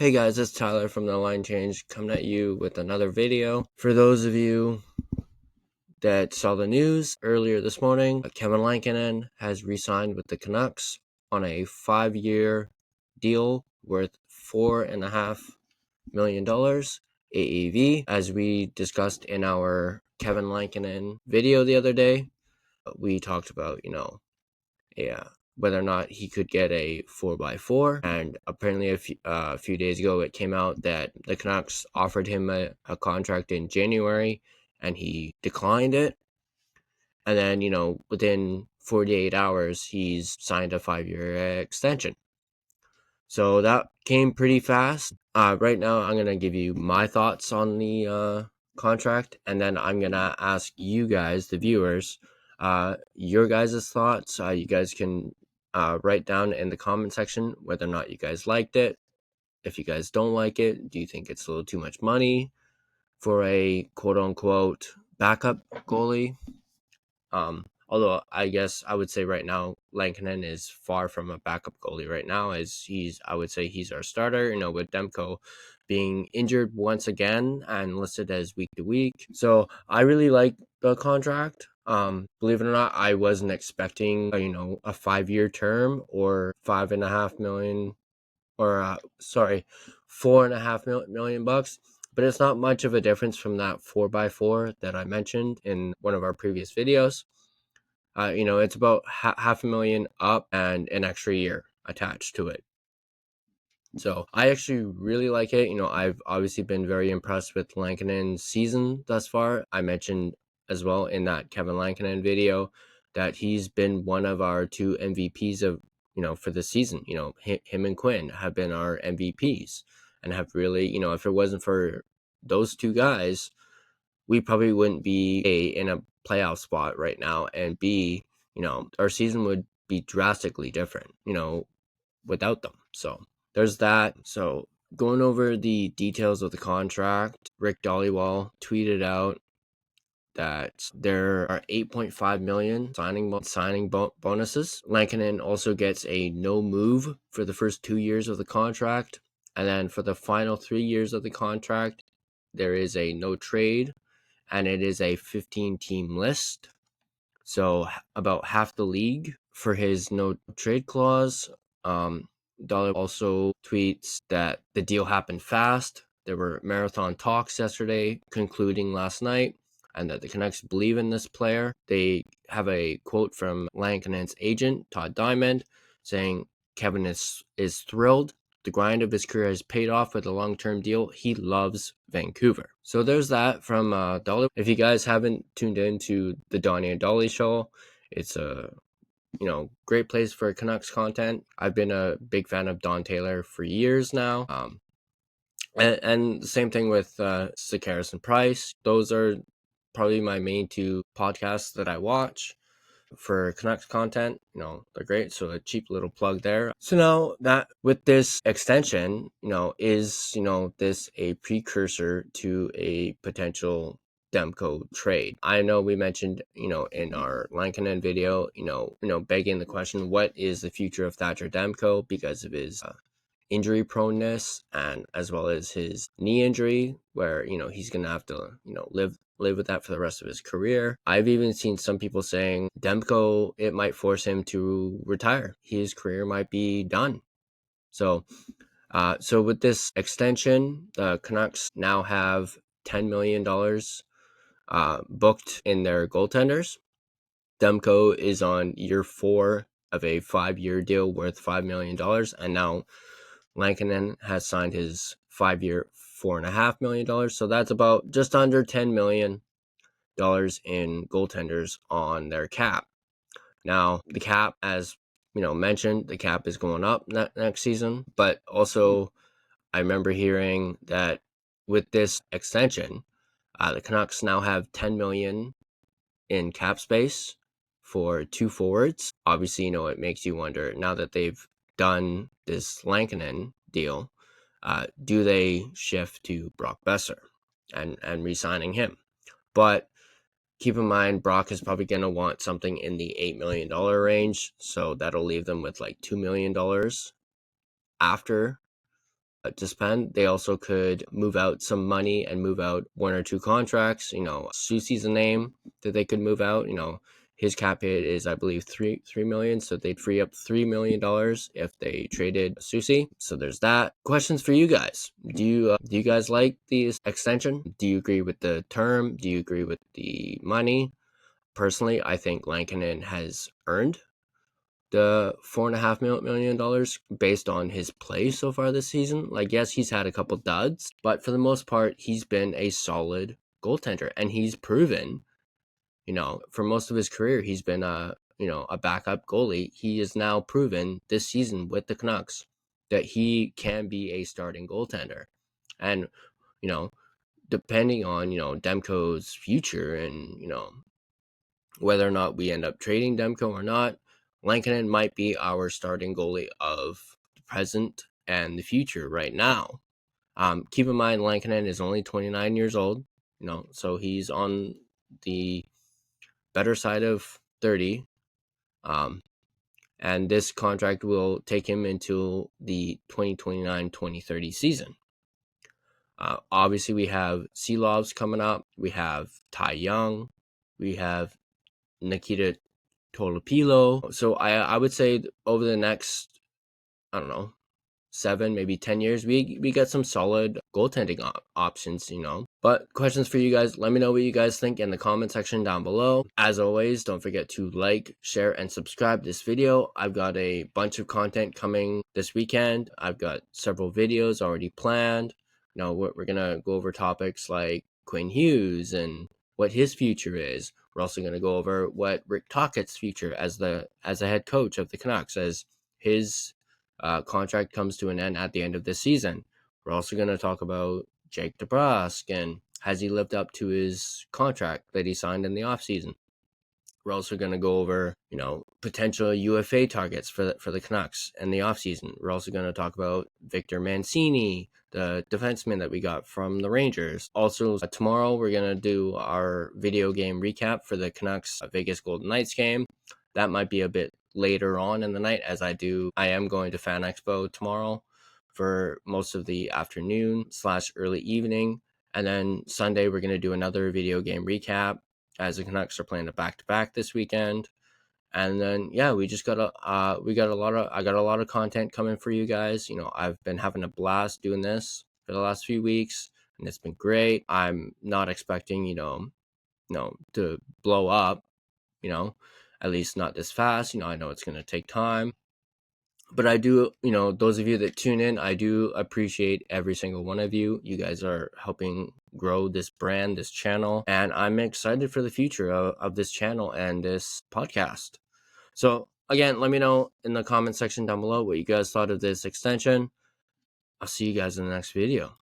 Hey guys, it's Tyler from The Line Change coming at you with another video. For those of you that saw the news earlier this morning, Kevin Lankinen has re-signed with the Canucks on a 5-year deal worth $4.5 million AAV. As we discussed in our Kevin Lankinen video the other day, we talked about, whether or not he could get a 4x4. And apparently a few days ago, it came out that the Canucks offered him a contract in January and he declined it. And then, within 48 hours, he's signed a 5-year extension. So that came pretty fast. Right now, I'm going to give you my thoughts on the contract, and then I'm going to ask you guys, the viewers, your guys' thoughts. You guys can write down in the comment section whether or not you guys liked it. If you guys don't like it, do you think it's a little too much money for a quote-unquote backup goalie? Although I guess I would say right now Lankinen is far from a backup goalie right now, as I would say he's our starter, with Demko being injured once again and listed as week to week. So I really like the contract. Believe it or not, I wasn't expecting, a 5-year term or $5.5 million, or $4.5 million bucks. But it's not much of a difference from that 4x4 that I mentioned in one of our previous videos. It's about $500,000 up and an extra year attached to it. So I actually really like it. I've obviously been very impressed with Lankinen's season thus far. I mentioned as well in that Kevin Lankinen video that he's been one of our 2 MVPs of, for the season. Him and Quinn have been our MVPs and have really, if it wasn't for those 2 guys, we probably wouldn't be in a playoff spot right now, and B, our season would be drastically different, without them. So there's that. So going over the details of the contract, Rick Dollywall tweeted out that there are 8.5 million signing bonuses. Lankinen also gets a no move for the first 2 years of the contract, and then for the final 3 years of the contract, there is a no trade, and it is a 15-team list. So about half the league for his no trade clause. Dollar also tweets that the deal happened fast. There were marathon talks yesterday, concluding last night, and that the Canucks believe in this player. They have a quote from Lankinen's agent, Todd Diamond, saying Kevin is thrilled. The grind of his career has paid off with a long-term deal. He loves Vancouver. So there's that from Dolly. If you guys haven't tuned into the Donnie and Dolly show, it's a great place for Canucks content. I've been a big fan of Don Taylor for years now. And the same thing with Sakaris and Price. Those are probably my main 2 podcasts that I watch for Canucks content. They're great. So a cheap little plug there. So now that with this extension, is this a precursor to a potential Demko trade? I know we mentioned, in our Lankinen video, begging the question, what is the future of Thatcher Demko because of his injury proneness, and as well as his knee injury, where he's gonna have to live with that for the rest of his career. I've even seen some people saying Demko, it might force him to retire. His career might be done. So with this extension, the Canucks now have $10 million booked in their goaltenders. Demko is on year 4 of a 5-year deal worth $5 million, and now Lankinen has signed his 5-year, $4.5 million. So that's about just under $10 million in goaltenders on their cap. Now, the cap, as mentioned, the cap is going up next season. But also, I remember hearing that with this extension, the Canucks now have $10 million in cap space for 2 forwards. Obviously, it makes you wonder, now that they've done this Lankinen deal, do they shift to Brock Besser and re-signing him? But keep in mind, Brock is probably going to want something in the $8 million range, so that'll leave them with like $2 million after to spend. They also could move out some money and move out 1 or 2 contracts. Susie's a name that they could move out. His cap hit is, I believe, $3 million, so they'd free up $3 million if they traded Susie. So there's that. Questions for you guys. Do you guys like the extension? Do you agree with the term? Do you agree with the money? Personally, I think Lankinen has earned the $4.5 million based on his play so far this season. Like, yes, he's had a couple duds, but for the most part, he's been a solid goaltender, and he's proven, for most of his career, he's been a backup goalie. He has now proven this season with the Canucks that he can be a starting goaltender. And, depending on, Demko's future and, whether or not we end up trading Demko or not, Lankinen might be our starting goalie of the present and the future right now. Keep in mind, Lankinen is only 29 years old, so he's on the better side of 30. And this contract will take him into the 2029-2030 season. Obviously, we have Seelovs coming up. We have Ty Young. We have Nikita Tolopilo. So I would say over the next, 7, maybe 10 years, we got some solid goaltending options, But questions for you guys. Let me know what you guys think in the comment section down below. As always, don't forget to like, share, and subscribe this video. I've got a bunch of content coming this weekend. I've got several videos already planned. We're gonna go over topics like Quinn Hughes and what his future is. We're also going to go over what Rick Tocchet's future as the head coach of the Canucks, as his contract comes to an end at the end of this season. We're also going to talk about Jake DeBrusk and has he lived up to his contract that he signed in the offseason. We're also going to go over, potential UFA targets for the Canucks in the offseason. We're also going to talk about Victor Mancini, the defenseman that we got from the Rangers. Also, tomorrow we're going to do our video game recap for the Canucks Vegas Golden Knights game. That might be a bit later on in the night, as I am going to Fan Expo tomorrow for most of the afternoon/early evening. And then Sunday, we're going to do another video game recap, as the Canucks are playing a back-to-back this weekend. And then, we just got I got a lot of content coming for you guys. I've been having a blast doing this for the last few weeks, and it's been great. I'm not expecting, to blow up, at least not this fast. I know it's going to take time. But I do, those of you that tune in, I do appreciate every single one of you. You guys are helping grow this brand, this channel, and I'm excited for the future of this channel and this podcast. So again, let me know in the comment section down below what you guys thought of this extension. I'll see you guys in the next video.